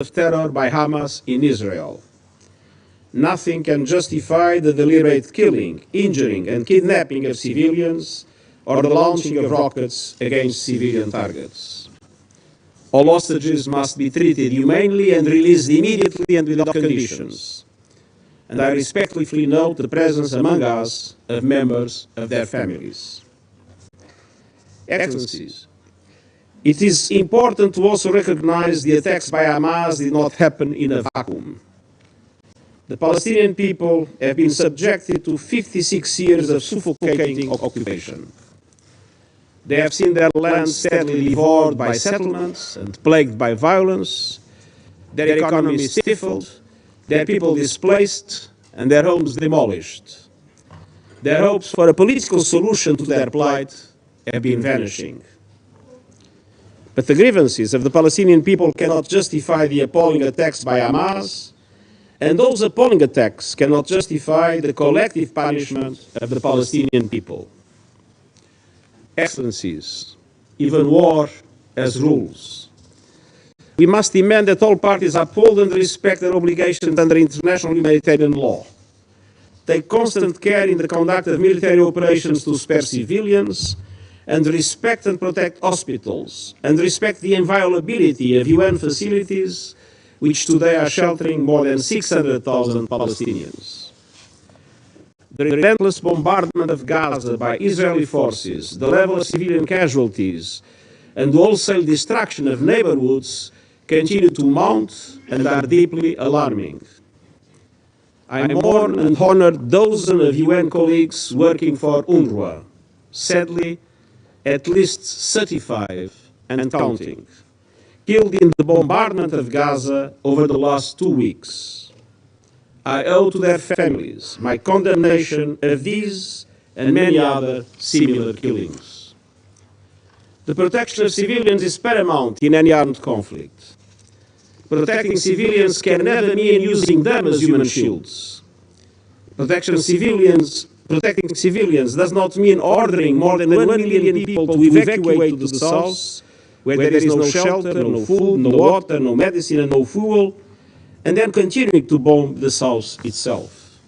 of terror by Hamas in Israel. Nothing can justify the deliberate killing, injuring, and kidnapping of civilians or the launching of rockets against civilian targets. All hostages must be treated humanely and released immediately and without conditions. And I respectfully note the presence among us of members of their families. Excellencies, it is important to also recognize the attacks by Hamas did not happen in a vacuum. The Palestinian people have been subjected to 56 years of suffocating occupation. They have seen their land steadily devoured by settlements and plagued by violence, their economy stifled, their people displaced, and their homes demolished. Their hopes for a political solution to their plight have been vanishing. But the grievances of the Palestinian people cannot justify the appalling attacks by Hamas, and those appalling attacks cannot justify the collective punishment of the Palestinian people. Excellencies, even war has rules. We must demand that all parties uphold and respect their obligations under international humanitarian law, take constant care in the conduct of military operations to spare civilians, and respect and protect hospitals, and respect the inviolability of UN facilities, which today are sheltering more than 600,000 Palestinians. The relentless bombardment of Gaza by Israeli forces, the level of civilian casualties, and the wholesale destruction of neighborhoods continue to mount and are deeply alarming. I mourn and honor dozens of UN colleagues working for UNRWA. Sadly, at least 35 and counting, killed in the bombardment of Gaza over the last 2 weeks. I owe to their families my condemnation of these and many other similar killings. The protection of civilians is paramount in any armed conflict. Protecting civilians can never mean using them as human shields. Protecting civilians does not mean ordering more than 1 million people to evacuate to the south, where there is no shelter, no food, no water, no medicine, and no fuel, and then continuing to bomb the south itself.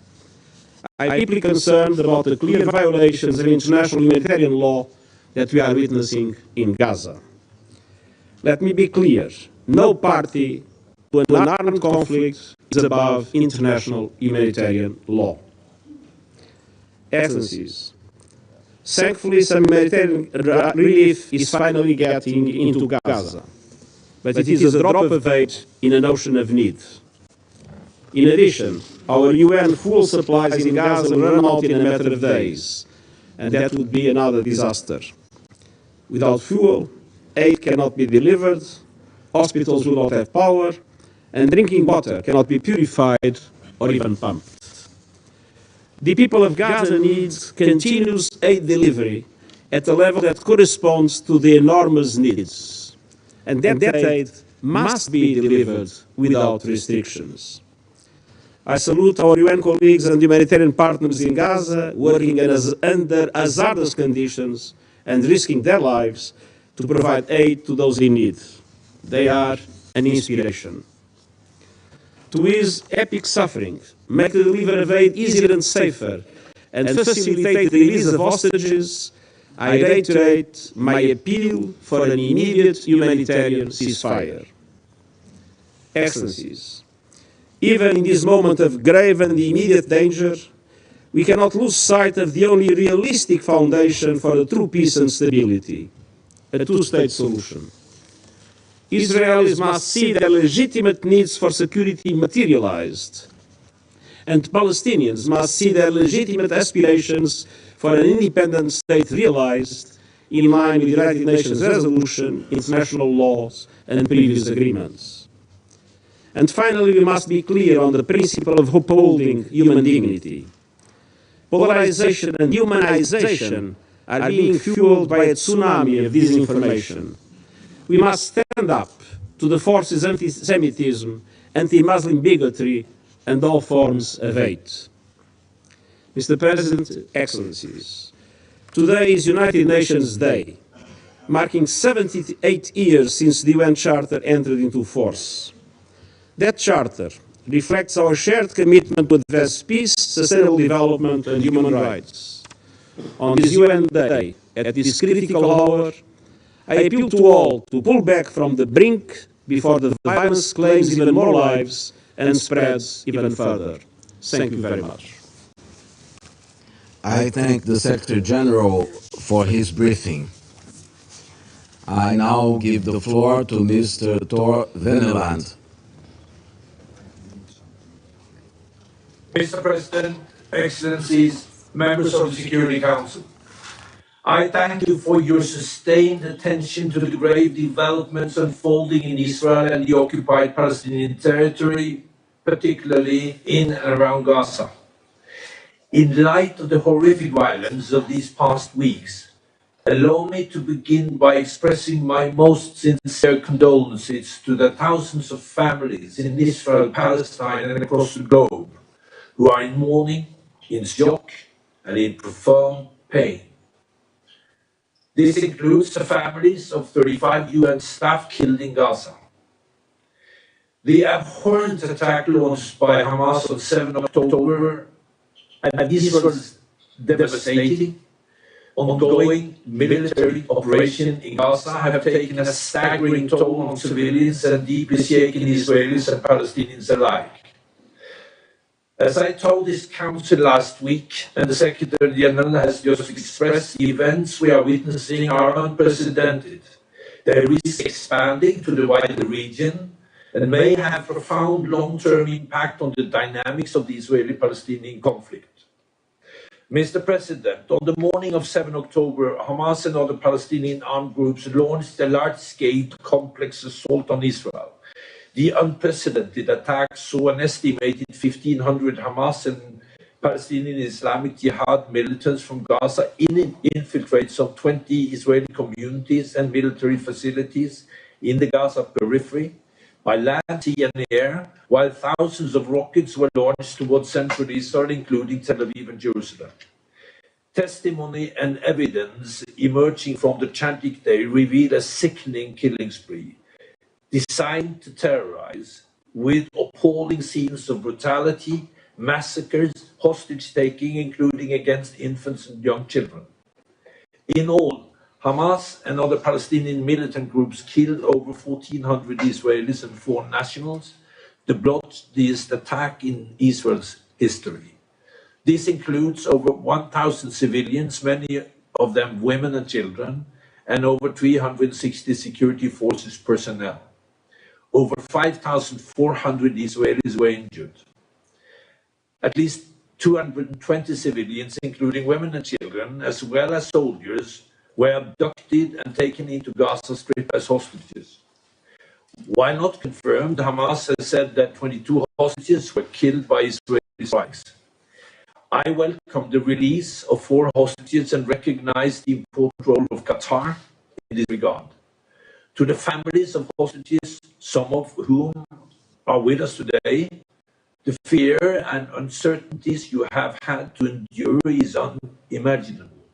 I am deeply concerned about the clear violations of international humanitarian law that we are witnessing in Gaza. Let me be clear, no party to an armed conflict is above international humanitarian law. Excellencies, thankfully some humanitarian relief is finally getting into Gaza, but it is a drop of aid in an ocean of need. In addition, our UN fuel supplies in Gaza will run out in a matter of days, and that would be another disaster. Without fuel, aid cannot be delivered, hospitals will not have power, and drinking water cannot be purified or even pumped. The people of Gaza need continuous aid delivery at a level that corresponds to the enormous needs, and that aid must be delivered without restrictions. I salute our UN colleagues and humanitarian partners in Gaza working under hazardous conditions and risking their lives to provide aid to those in need. They are an inspiration. To ease epic suffering, make the delivery of aid easier and safer, and facilitate the release of hostages, I reiterate my appeal for an immediate humanitarian ceasefire. Excellencies, even in this moment of grave and immediate danger, we cannot lose sight of the only realistic foundation for a true peace and stability, a two-state solution. Israelis must see their legitimate needs for security materialized, and Palestinians must see their legitimate aspirations for an independent state realized in line with the United Nations resolution, international laws, and previous agreements. And finally, we must be clear on the principle of upholding human dignity. Polarization and humanization are being fueled by a tsunami of disinformation. We must stand up to the forces of anti-Semitism, anti-Muslim bigotry, and all forms of hate. Mr. President, Excellencies, today is United Nations Day, marking 78 years since the UN Charter entered into force. That charter reflects our shared commitment to advance peace, sustainable development, and human rights. On this UN Day, at this critical hour, I appeal to all to pull back from the brink before the violence claims even more lives and spreads even further. Thank you very much. I thank the Secretary General for his briefing. I now give the floor to Mr. Thor Venneland. Mr. President, Excellencies, members of the Security Council, I thank you for your sustained attention to the grave developments unfolding in Israel and the occupied Palestinian territory, particularly in and around Gaza. In light of the horrific violence of these past weeks, allow me to begin by expressing my most sincere condolences to the thousands of families in Israel, Palestine, and across the globe who are in mourning, in shock, and in profound pain. This includes the families of 35 UN staff killed in Gaza. The abhorrent attack launched by Hamas on 7 October and Israel's devastating, ongoing military operation in Gaza have taken a staggering toll on civilians and deeply shaken Israelis and Palestinians alike. As I told this council last week, and the Secretary General has just expressed, the events we are witnessing are unprecedented. They risk expanding to the wider region and may have profound long-term impact on the dynamics of the Israeli-Palestinian conflict. Mr. President, on the morning of 7 October, Hamas and other Palestinian armed groups launched a large-scale complex assault on Israel. The unprecedented attack saw an estimated 1,500 Hamas and Palestinian Islamic Jihad militants from Gaza infiltrate some 20 Israeli communities and military facilities in the Gaza periphery by land, sea, and air, while thousands of rockets were launched towards central Israel, including Tel Aviv and Jerusalem. Testimony and evidence emerging from the tragic day reveal a sickening killing spree designed to terrorize, with appalling scenes of brutality, massacres, hostage-taking, including against infants and young children. In all, Hamas and other Palestinian militant groups killed over 1,400 Israelis and foreign nationals, the bloodiest attack in Israel's history. This includes over 1,000 civilians, many of them women and children, and over 360 security forces personnel. Over 5,400 Israelis were injured. At least 220 civilians, including women and children, as well as soldiers, were abducted and taken into Gaza Strip as hostages. While not confirmed, Hamas has said that 22 hostages were killed by Israeli strikes. I welcome the release of 4 hostages and recognize the important role of Qatar in this regard. To the families of hostages, some of whom are with us today, the fear and uncertainties you have had to endure is unimaginable.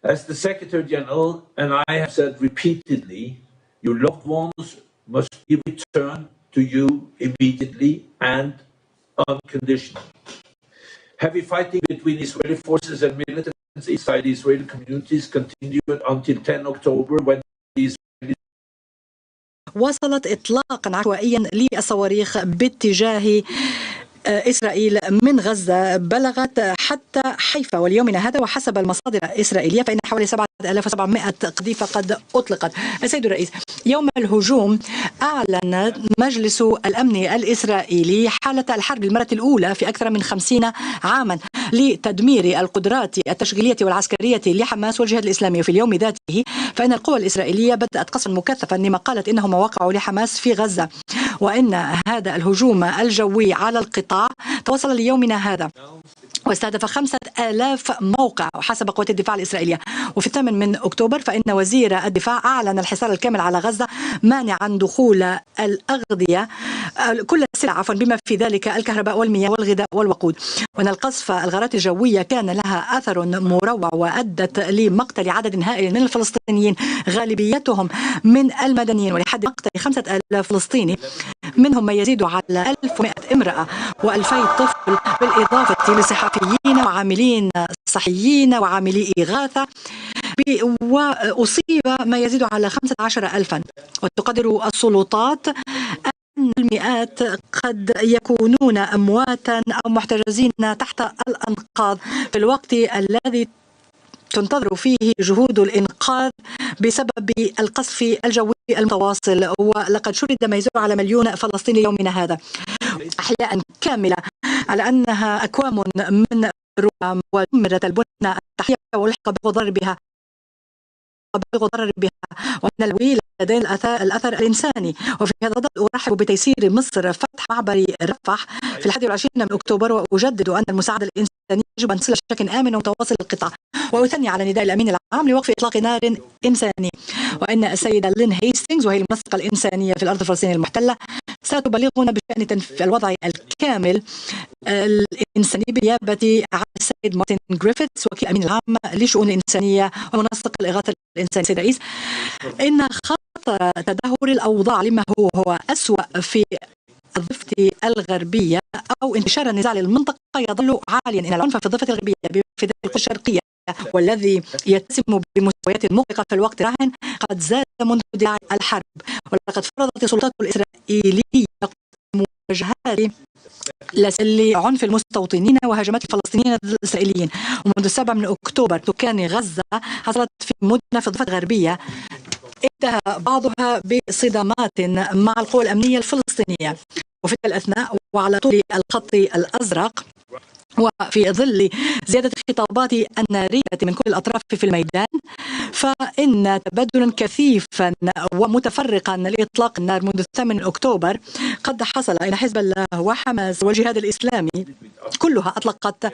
As the Secretary General and I have said repeatedly, your loved ones must be returned to you immediately and unconditionally. Heavy fighting between Israeli forces and militants inside the Israeli communities continued until 10 October when the واصلت إطلاقا عشوائيا للصواريخ باتجاه إسرائيل من غزة بلغت حتى حيفا وليومنا هذا، وحسب المصادر الإسرائيلية فإن حوالي 7700 قذيفة قد أطلقت. السيد الرئيس، يوم الهجوم أعلن مجلس الأمن الإسرائيلي حالة الحرب للمرة الأولى في أكثر من 50 عاما لتدمير القدرات التشغيلية والعسكرية لحماس والجهاد الإسلامي. وفي اليوم ذاته فإن القوى الإسرائيلية بدأت قصفا مكثفا لما قالت إنه مواقع لحماس في غزة، وإن هذا الهجوم الجوي على القطاع توصل ليومنا هذا واستهدف 5000 موقع حسب قوات الدفاع الإسرائيلية. وفي 8 أكتوبر فإن وزير الدفاع أعلن الحصار الكامل على غزة مانعا دخول الأغذية كل السلع بما في ذلك الكهرباء والمياه والغذاء والوقود. وأن القصف الغارات الجوية كان لها أثر مروع وأدت لمقتل عدد هائل من الفلسطينيين غالبيتهم من المدنيين ولحد مقتل 5000 فلسطيني منهم ما يزيد على 1100 امرأة و2000 طفل، بالإضافة لصحفيين وعاملين صحيين وعاملي إغاثة، وأصيب ما يزيد على 15,000. وتقدر السلطات أن المئات قد يكونون أمواتا أو محتجزين تحت الأنقاض في الوقت الذي تنتظر فيه جهود الإنقاذ بسبب القصف الجوي المتواصل. ولقد شرد ما يزيد على 1,000,000 فلسطيني يومنا هذا، أحياء كاملة على أنها أكوام من الرمام، ودمرت البنى التحتية والحق بضرر بها ومن الويل لدينا الأثر الإنساني. وفي هذا الضوء أرحب بتيسير مصر فتح معبر رفح في 21 من أكتوبر، وأجدد أن المساعدة الإنسانية يجب أن تصل بشكل آمن ومتواصل القطاع، وأثني على نداء الأمين العام لوقف إطلاق نار إنساني، وأن السيدة لين هيستينغز وهي المنسقة الإنسانية في الأرض الفلسطينية المحتلة ستبلغنا بشأن الوضع الكامل الإنساني بنيابة عن السيد مارتن غريفيثس وكيل الأمين العام لشؤون الإنسانية ومنسق الإغاثة الإنسانية. سيد الرئيس، إن خطر تدهور الأوضاع لما هو أسوأ في الضفة الغربية أو انتشار النزاع للمنطقة يظل عاليا. إن العنف في الضفة الغربية في القدس الشرقية والذي يتسم بمستويات مغلقة في الوقت الراهن قد زاد منذ اندلاع الحرب، ولقد فرضت السلطات الإسرائيلية مواجهات لعنف المستوطنين وهجمات الفلسطينيين ضد الإسرائيليين. ومنذ 7 من أكتوبر سكان غزة حصلت في مدن في الضفة الغربية انتهى بعضها بصدامات مع القوى الأمنية الفلسطينية. وفي الأثناء وعلى طول الخط الأزرق وفي ظل زيادة الخطابات النارية من كل الأطراف في الميدان، فإن تبادلا كثيفا ومتفرقا لإطلاق النار منذ 8 أكتوبر قد حصل. إن حزب الله وحماس والجهاد الإسلامي كلها أطلقت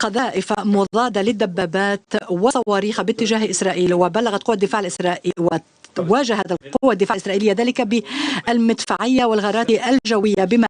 قذائف مضادة للدبابات وصواريخ باتجاه إسرائيل، وبلغت قوى الدفاع الإسرائيلي وواجهت القوى الدفاع الإسرائيلية ذلك بالمدفعية والغارات الجوية، بما